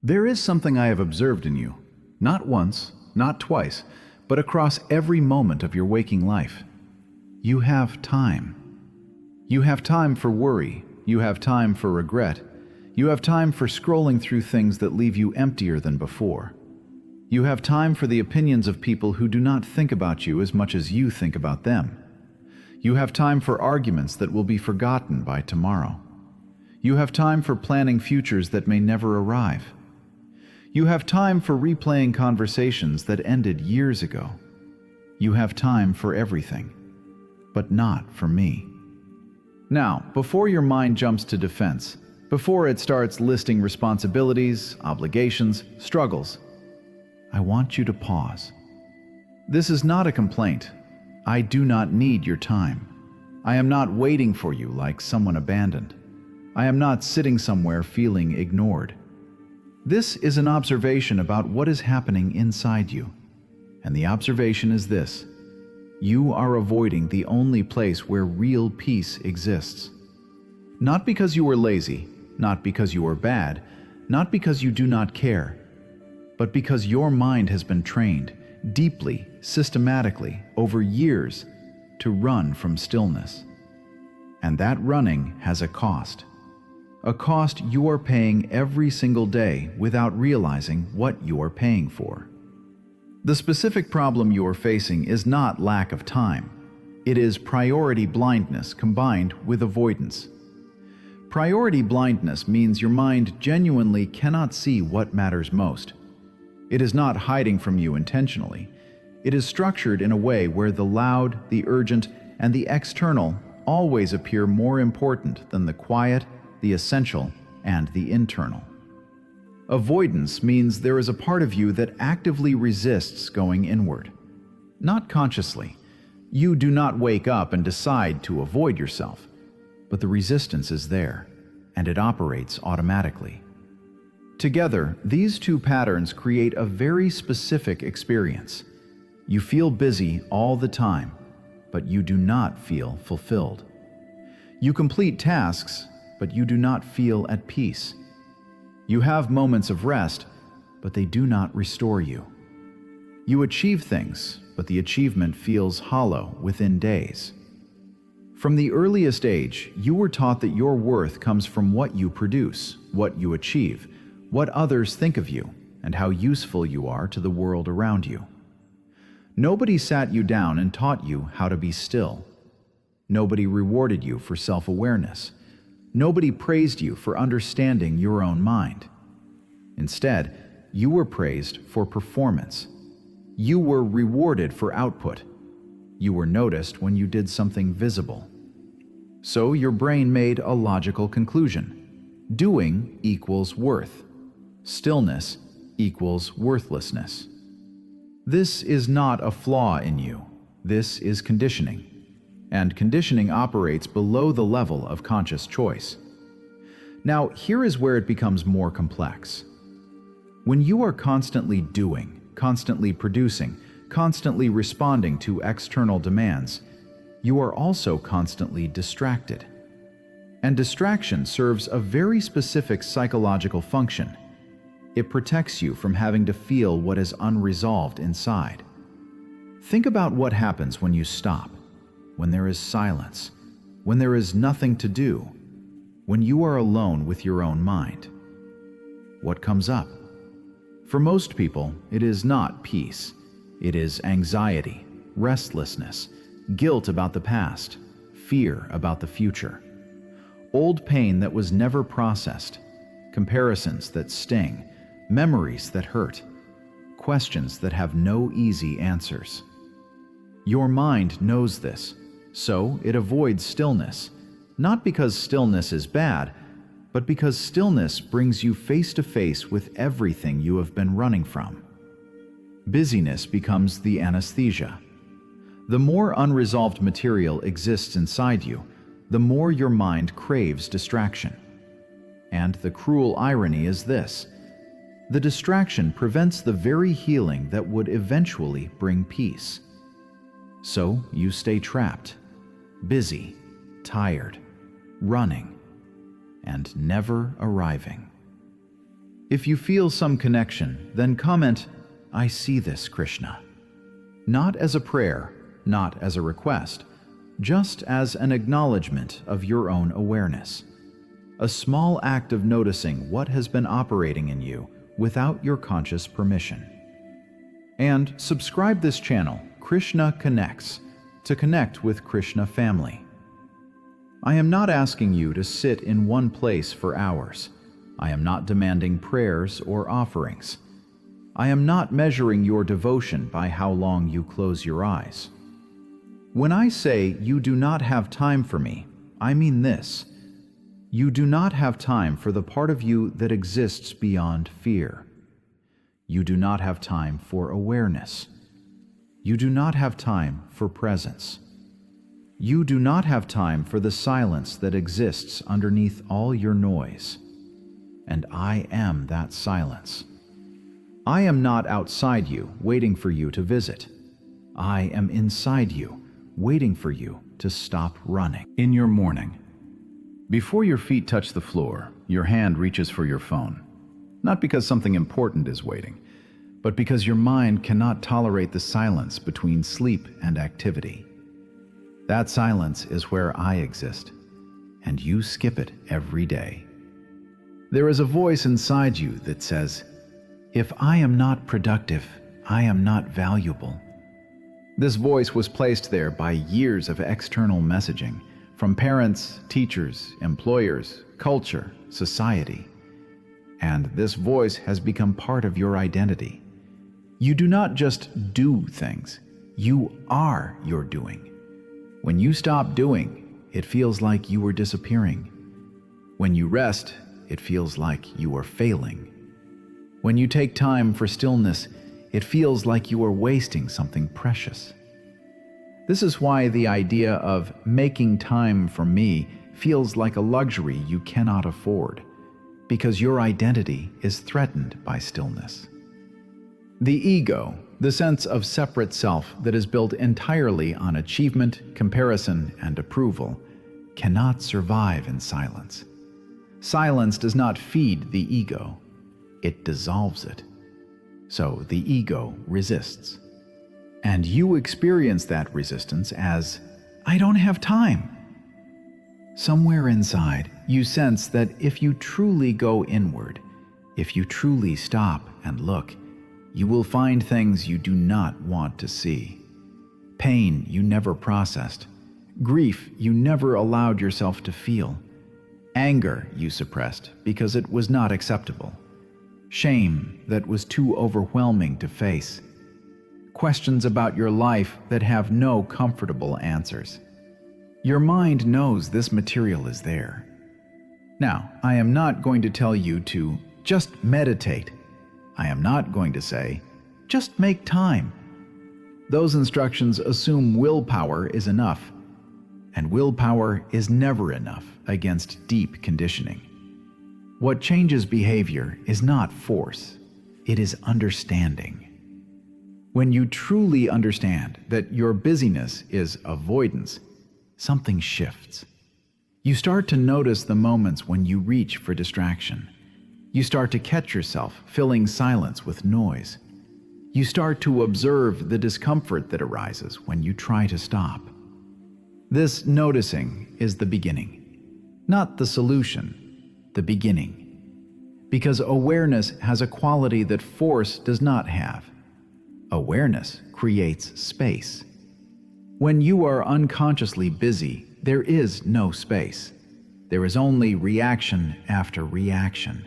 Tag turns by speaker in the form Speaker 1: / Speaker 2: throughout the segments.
Speaker 1: There is something I have observed in you, not once, not twice, but across every moment of your waking life. You have time. You have time for worry. You have time for regret. You have time for scrolling through things that leave you emptier than before. You have time for the opinions of people who do not think about you as much as you think about them. You have time for arguments that will be forgotten by tomorrow. You have time for planning futures that may never arrive. You have time for replaying conversations that ended years ago. You have time for everything, but not for me. Now, before your mind jumps to defense, before it starts listing responsibilities, obligations, struggles, I want you to pause. This is not a complaint. I do not need your time. I am not waiting for you like someone abandoned. I am not sitting somewhere feeling ignored. This is an observation about what is happening inside you. And the observation is this: you are avoiding the only place where real peace exists. Not because you are lazy, not because you are bad, not because you do not care, but because your mind has been trained deeply, systematically, over years to run from stillness. And that running has a cost you are paying every single day without realizing what you are paying for. The specific problem you are facing is not lack of time. It is priority blindness combined with avoidance. Priority blindness means your mind genuinely cannot see what matters most. It is not hiding from you intentionally. It is structured in a way where the loud, the urgent, and the external always appear more important than the quiet, the essential, and the internal. Avoidance means there is a part of you that actively resists going inward. Not consciously. You do not wake up and decide to avoid yourself, but the resistance is there, and it operates automatically. Together, these two patterns create a very specific experience. You feel busy all the time, but you do not feel fulfilled. You complete tasks, but you do not feel at peace. You have moments of rest, but they do not restore you. You achieve things, but the achievement feels hollow within days. From the earliest age, you were taught that your worth comes from what you produce, what you achieve, what others think of you, and how useful you are to the world around you. Nobody sat you down and taught you how to be still. Nobody rewarded you for self-awareness. Nobody praised you for understanding your own mind. Instead, you were praised for performance. You were rewarded for output. You were noticed when you did something visible. So your brain made a logical conclusion. Doing equals worth. Stillness equals worthlessness. This is not a flaw in you. This is conditioning. And conditioning operates below the level of conscious choice. Now, here is where it becomes more complex. When you are constantly doing, constantly producing, constantly responding to external demands, you are also constantly distracted. And distraction serves a very specific psychological function. It protects you from having to feel what is unresolved inside. Think about what happens when you stop, when there is silence, when there is nothing to do, when you are alone with your own mind. What comes up? For most people, it is not peace. It is anxiety, restlessness, guilt about the past, fear about the future, old pain that was never processed, comparisons that sting, memories that hurt, questions that have no easy answers. Your mind knows this, so it avoids stillness, not because stillness is bad, but because stillness brings you face to face with everything you have been running from. Busyness becomes the anesthesia. The more unresolved material exists inside you, the more your mind craves distraction. And the cruel irony is this: the distraction prevents the very healing that would eventually bring peace. So you stay trapped, busy, tired, running, and never arriving. If you feel some connection, then comment, "I see this, Krishna." Not as a prayer, not as a request, just as an acknowledgement of your own awareness. A small act of noticing what has been operating in you without your conscious permission. And subscribe this channel, Krishna Connects, to connect with Krishna family. I am not asking you to sit in one place for hours. I am not demanding prayers or offerings. I am not measuring your devotion by how long you close your eyes. When I say you do not have time for me, I mean this. You do not have time for the part of you that exists beyond fear. You do not have time for awareness. You do not have time for presence. You do not have time for the silence that exists underneath all your noise. And I am that silence. I am not outside you, waiting for you to visit. I am inside you, waiting for you to stop running. In your morning, before your feet touch the floor, your hand reaches for your phone. Not because something important is waiting, but because your mind cannot tolerate the silence between sleep and activity. That silence is where I exist, and you skip it every day. There is a voice inside you that says, "If I am not productive, I am not valuable." This voice was placed there by years of external messaging from parents, teachers, employers, culture, society. And this voice has become part of your identity. You do not just do things, you are your doing. When you stop doing, it feels like you are disappearing. When you rest, it feels like you are failing. When you take time for stillness, it feels like you are wasting something precious. This is why the idea of making time for me feels like a luxury you cannot afford, because your identity is threatened by stillness. The ego, the sense of separate self that is built entirely on achievement, comparison, and approval, cannot survive in silence. Silence does not feed the ego, it dissolves it. So the ego resists. And you experience that resistance as, "I don't have time." Somewhere inside, you sense that if you truly go inward, if you truly stop and look, you will find things you do not want to see. Pain you never processed, grief you never allowed yourself to feel, anger you suppressed because it was not acceptable, shame that was too overwhelming to face, questions about your life that have no comfortable answers. Your mind knows this material is there. Now, I am not going to tell you to just meditate. I am not going to say, just make time. Those instructions assume willpower is enough, and willpower is never enough against deep conditioning. What changes behavior is not force, it is understanding. When you truly understand that your busyness is avoidance, something shifts. You start to notice the moments when you reach for distraction. You start to catch yourself filling silence with noise. You start to observe the discomfort that arises when you try to stop. This noticing is the beginning, not the solution, the beginning. Because awareness has a quality that force does not have. Awareness creates space. When you are unconsciously busy, there is no space. There is only reaction after reaction.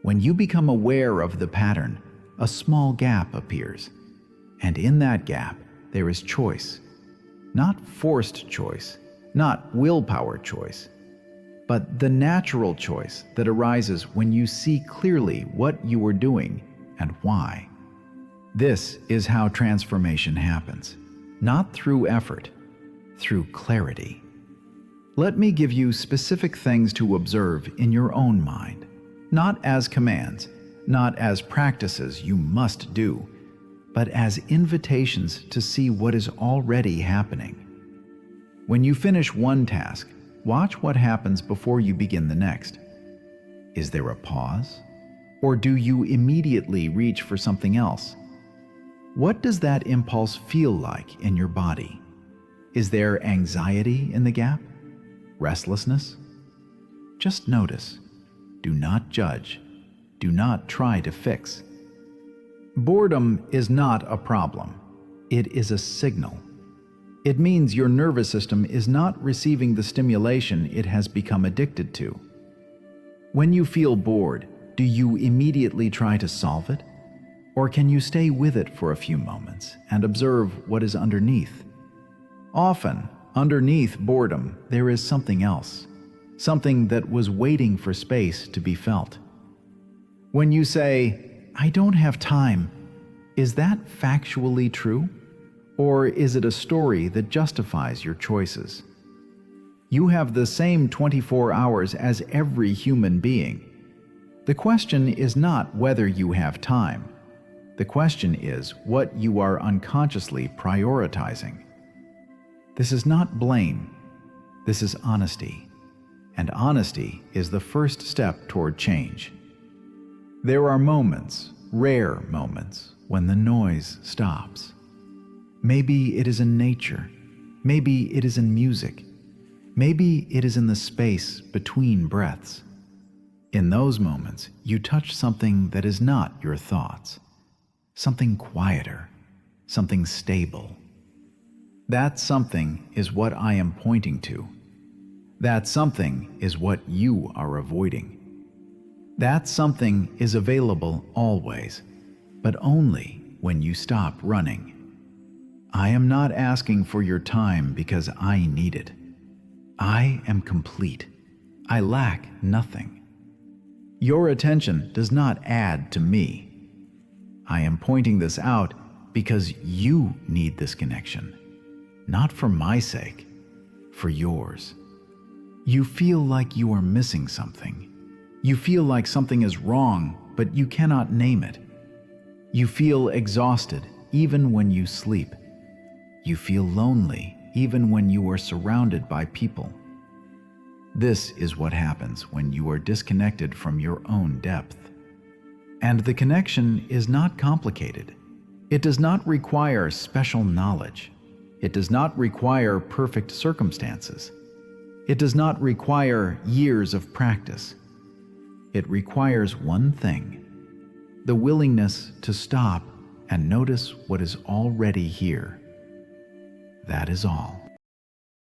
Speaker 1: When you become aware of the pattern, a small gap appears. And in that gap, there is choice. Not forced choice, not willpower choice, but the natural choice that arises when you see clearly what you are doing and why. This is how transformation happens, not through effort, through clarity. Let me give you specific things to observe in your own mind, not as commands, not as practices you must do, but as invitations to see what is already happening. When you finish one task, watch what happens before you begin the next. Is there a pause? Or do you immediately reach for something else? What does that impulse feel like in your body? Is there anxiety in the gap? Restlessness? Just notice. Do not judge. Do not try to fix. Boredom is not a problem. It is a signal. It means your nervous system is not receiving the stimulation it has become addicted to. When you feel bored, do you immediately try to solve it? Or can you stay with it for a few moments and observe what is underneath? Often, underneath boredom, there is something else, something that was waiting for space to be felt. When you say, "I don't have time," is that factually true? Or is it a story that justifies your choices? You have the same 24 hours as every human being. The question is not whether you have time. The question is what you are unconsciously prioritizing. This is not blame. This is honesty. And honesty is the first step toward change. There are moments, rare moments, when the noise stops. Maybe it is in nature. Maybe it is in music. Maybe it is in the space between breaths. In those moments, you touch something that is not your thoughts. Something quieter, something stable. That something is what I am pointing to. That something is what you are avoiding. That something is available always, but only when you stop running. I am not asking for your time because I need it. I am complete. I lack nothing. Your attention does not add to me. I am pointing this out because you need this connection, not for my sake, for yours. You feel like you are missing something. You feel like something is wrong, but you cannot name it. You feel exhausted even when you sleep. You feel lonely even when you are surrounded by people. This is what happens when you are disconnected from your own depth. And the connection is not complicated. It does not require special knowledge. It does not require perfect circumstances. It does not require years of practice. It requires one thing: the willingness to stop and notice what is already here. That is all.